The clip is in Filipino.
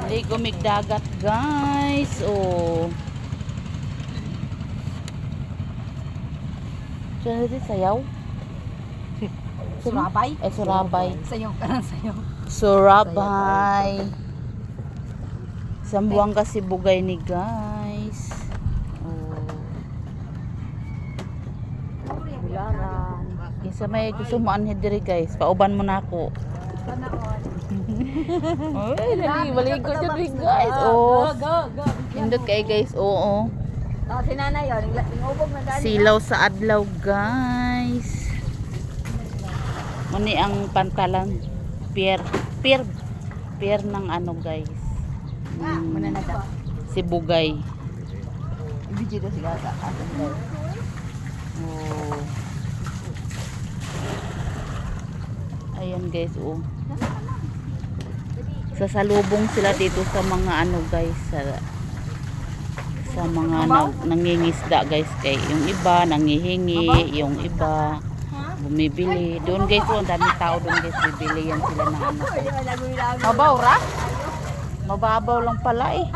Ligo migdagat guys. Oh. Saan natin sayaw? Surabay? Surabay. Sayaw ka ng sayaw. Surabay. Sambuang kasi bugay ni guys. Oh. Bularan. Isa may gusto mo anhin diri guys. Pauban mo na ako. Ay, dali, maligo dyan guys. Oh. Go. Hindot kay guys. Oo. Oh, si nanay yun. Ingubog na dali. Silaw sa adlaw guys. Muni ang pantalan. Pier ng ano guys. Muna na ta. Si Bugay. Ibigay daw si Gata. Oh. Ayan guys, oh. Sasalubong sila dito sa mga ano guys, sa mga nangingisda guys, kay yung iba nangihingi, yung iba bumibili. Doon guys, oh, ang daming tao doon guys, bibili yan sila ng ano. Mabaw ra? Mababaw lang pala eh.